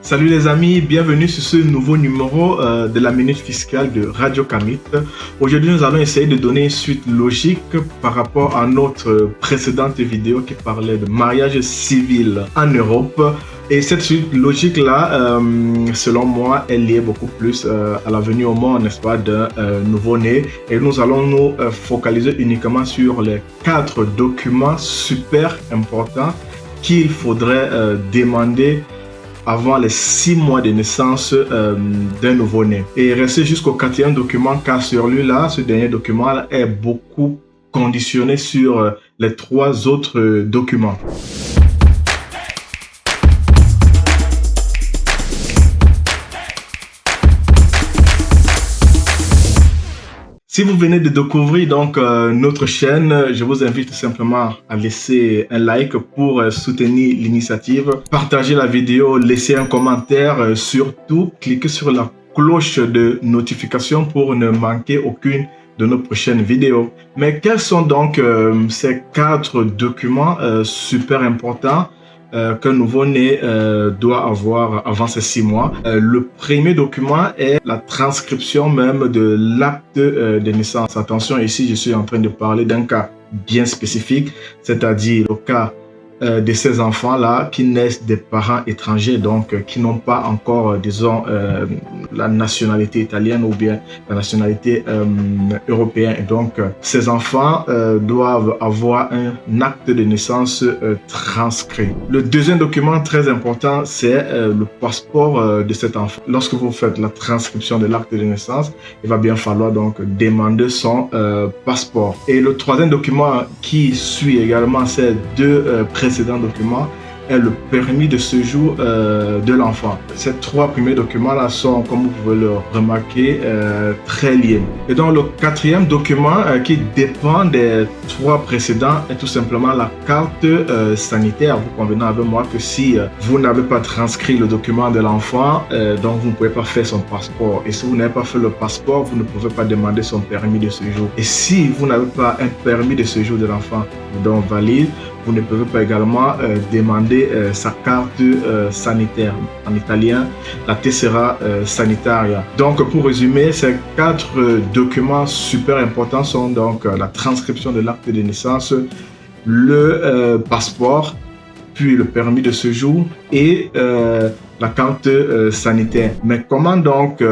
Salut les amis, bienvenue sur ce nouveau numéro de la Minute Fiscale de Radio Kamit. Aujourd'hui, nous allons essayer de donner une suite logique par rapport à notre précédente vidéo qui parlait de mariage civil en Europe. Et cette suite logique-là, selon moi, est liée beaucoup plus à la venue au monde, n'est-ce pas, d'un nouveau-né. Et nous allons nous focaliser uniquement sur les 4 documents super importants qu'il faudrait demander avant les 6 mois de naissance d'un nouveau-né. Et restez jusqu'au 4e document, car celui-là, ce dernier document est beaucoup conditionné sur les 3 autres documents. Si vous venez de découvrir donc notre chaîne, je vous invite tout simplement à laisser un like pour soutenir l'initiative, partager la vidéo, laisser un commentaire, surtout cliquez sur la cloche de notification pour ne manquer aucune de nos prochaines vidéos. Mais quels sont donc ces 4 documents super importants qu'un nouveau-né doit avoir avant ses 6 mois. Le premier document est la transcription même de l'acte de naissance. Attention, ici je suis en train de parler d'un cas bien spécifique, c'est-à-dire le cas de ces enfants-là qui naissent des parents étrangers, donc qui n'ont pas encore, disons, la nationalité italienne ou bien la nationalité européenne. Et donc, ces enfants doivent avoir un acte de naissance transcrit. Le deuxième document très important, c'est le passeport de cet enfant. Lorsque vous faites la transcription de l'acte de naissance, il va bien falloir donc demander son passeport. Et le troisième document qui suit également ces 2 précédents documents est le permis de séjour de l'enfant. Ces 3 premiers documents-là sont, comme vous pouvez le remarquer, très liés. Et donc le 4e document qui dépend des 3 précédents est tout simplement la carte sanitaire. Vous convenez avec moi que si vous n'avez pas transcrit le document de l'enfant, donc vous ne pouvez pas faire son passeport. Et si vous n'avez pas fait le passeport, vous ne pouvez pas demander son permis de séjour. Et si vous n'avez pas un permis de séjour de l'enfant donc valide, vous ne pouvez pas également demander sa carte sanitaire, en italien, la tessera sanitaria. Donc, pour résumer, ces 4 documents super importants sont donc la transcription de l'acte de naissance, le passeport, puis le permis de séjour et la carte sanitaire. Mais comment donc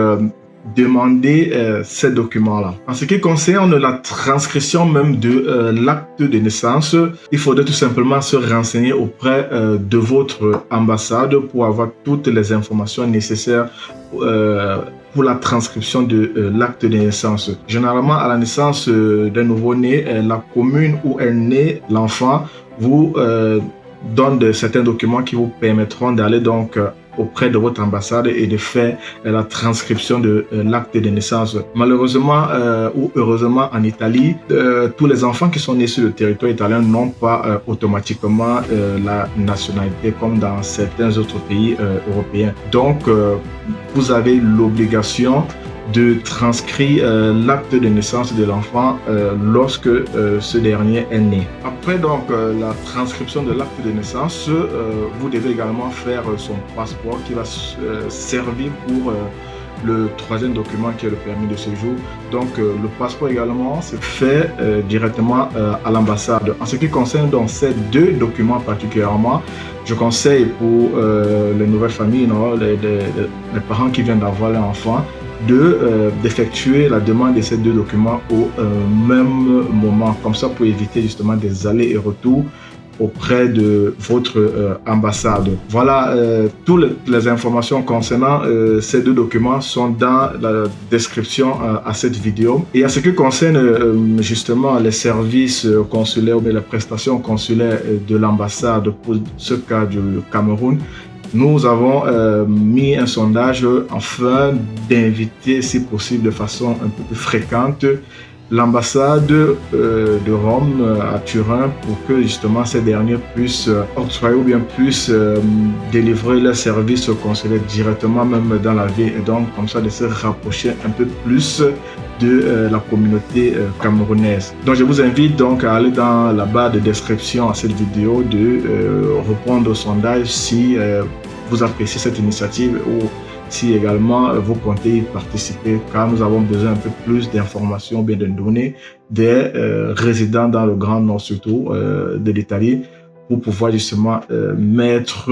demander ces documents-là? En ce qui concerne la transcription même de l'acte de naissance, il faudrait tout simplement se renseigner auprès de votre ambassade pour avoir toutes les informations nécessaires pour la transcription de l'acte de naissance. Généralement, à la naissance d'un nouveau-né, la commune où est né l'enfant vous donne certains documents qui vous permettront d'aller donc auprès de votre ambassade et de faire la transcription de l'acte de naissance. Malheureusement ou heureusement en Italie, tous les enfants qui sont nés sur le territoire italien n'ont pas automatiquement la nationalité comme dans certains autres pays européens. Donc, vous avez l'obligation de transcrire l'acte de naissance de l'enfant lorsque ce dernier est né. Après donc la transcription de l'acte de naissance, vous devez également faire son passeport qui va servir pour le 3e document qui est le permis de séjour. Donc le passeport également se fait directement à l'ambassade. En ce qui concerne donc ces 2 documents particulièrement, je conseille pour les nouvelles familles, les parents qui viennent d'avoir leur enfant, d'effectuer la demande de ces 2 documents au même moment, comme ça pour éviter justement des allers et retours auprès de votre ambassade. Voilà, toutes les informations concernant ces 2 documents sont dans la description à cette vidéo. Et en ce qui concerne justement les services consulaires ou les prestations consulaires de l'ambassade pour ce cas du Cameroun, nous avons mis un sondage afin d'inviter, si possible, de façon un peu plus fréquente, l'ambassade de Rome à Turin pour que justement ces derniers puissent octroyer ou bien puissent délivrer leurs services consulaires directement même dans la ville et donc comme ça de se rapprocher un peu plus de la communauté camerounaise. Donc je vous invite donc à aller dans la barre de description à cette vidéo de répondre au sondage si vous appréciez cette initiative ou si également vous comptez y participer, car nous avons besoin un peu plus d'informations, bien de données des résidents dans le Grand Nord surtout de l'Italie pour pouvoir justement mettre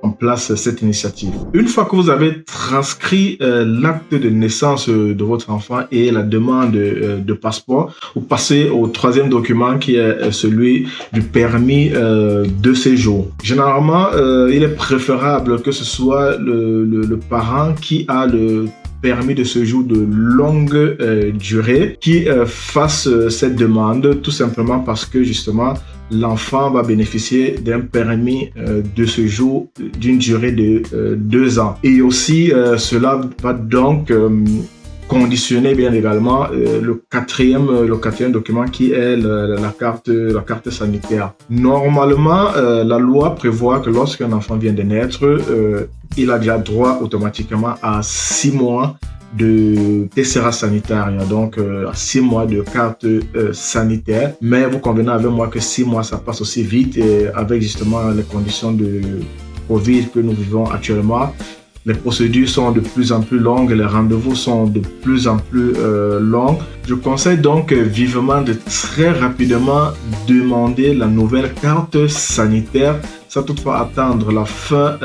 en place cette initiative. Une fois que vous avez transcrit l'acte de naissance de votre enfant et la demande de passeport, vous passez au troisième document qui est celui du permis de séjour. Généralement, il est préférable que ce soit le parent qui a le permis de séjour de longue durée qui fasse cette demande, tout simplement parce que justement l'enfant va bénéficier d'un permis de séjour d'une durée de 2 ans. Et aussi, cela va donc conditionner bien également le quatrième document qui est la carte sanitaire. Normalement, la loi prévoit que lorsqu'un enfant vient de naître, il a déjà droit automatiquement à 6 mois de tessera sanitaire, donc à 6 mois de carte sanitaire. Mais vous convenez avec moi que 6 mois, ça passe aussi vite et avec justement les conditions de Covid que nous vivons actuellement. Les procédures sont de plus en plus longues, les rendez-vous sont de plus en plus longs. Je conseille donc vivement de très rapidement demander la nouvelle carte sanitaire, sans toutefois attendre la fin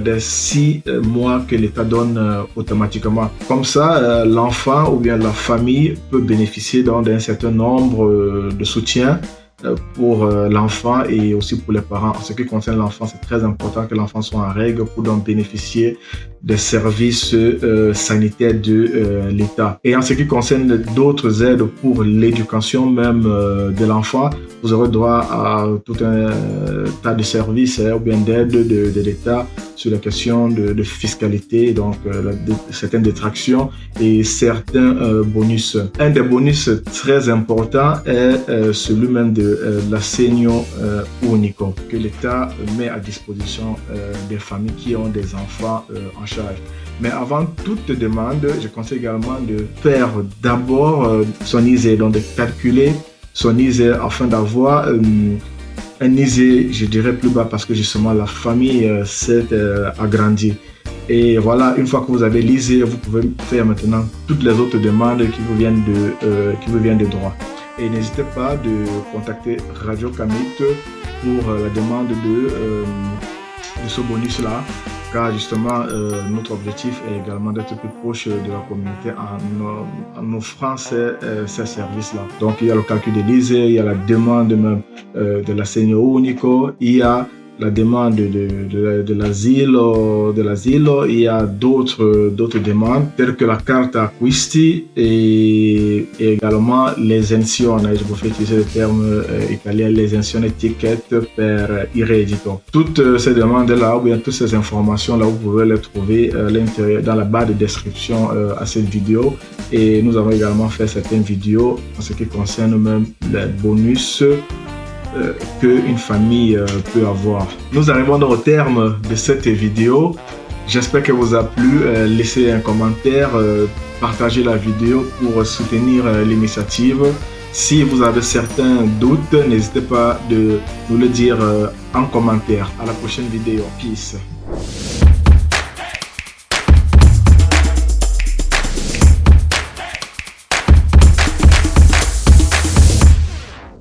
des 6 mois que l'État donne automatiquement. Comme ça, l'enfant ou bien la famille peut bénéficier d'un certain nombre de soutiens pour l'enfant et aussi pour les parents. En ce qui concerne l'enfant, c'est très important que l'enfant soit en règle pour donc bénéficier des services sanitaires de l'État. Et en ce qui concerne d'autres aides pour l'éducation même de l'enfant, vous aurez droit à tout un tas de services ou bien d'aides de l'État sur la question de fiscalité, donc certaines détractions et certains bonus. Un des bonus très importants est celui même de l'assegno unico que l'État met à disposition des familles qui ont des enfants en charge. Mais avant toute demande, je conseille également de faire d'abord son ISEE, donc de calculer son ISEE afin d'avoir un ISEE, je dirais, plus bas parce que justement la famille s'est agrandie. Et voilà, une fois que vous avez l'ISEE, vous pouvez faire maintenant toutes les autres demandes qui vous viennent de droit. Et n'hésitez pas de contacter Radio Kamit pour la demande de ce bonus-là, car justement notre objectif est également d'être plus proche de la communauté en offrant ces services-là. Donc il y a le calcul de l'ISEE, il y a la demande même de l'assegno unico, il y a la demande de l'asile, il y a d'autres demandes telles que la carte acquisti et également l'esenzione, je vous fais utiliser le terme italien, l'esenzione ticket per il reddito. Toutes ces demandes-là ou bien toutes ces informations-là, vous pouvez les trouver à l'intérieur, dans la barre de description à cette vidéo. Et nous avons également fait certaines vidéos en ce qui concerne même les bonus qu'une famille peut avoir. Nous arrivons donc au terme de cette vidéo. J'espère qu'elle vous a plu. Laissez un commentaire, partagez la vidéo pour soutenir l'initiative. Si vous avez certains doutes, n'hésitez pas de nous le dire en commentaire. À la prochaine vidéo. Peace.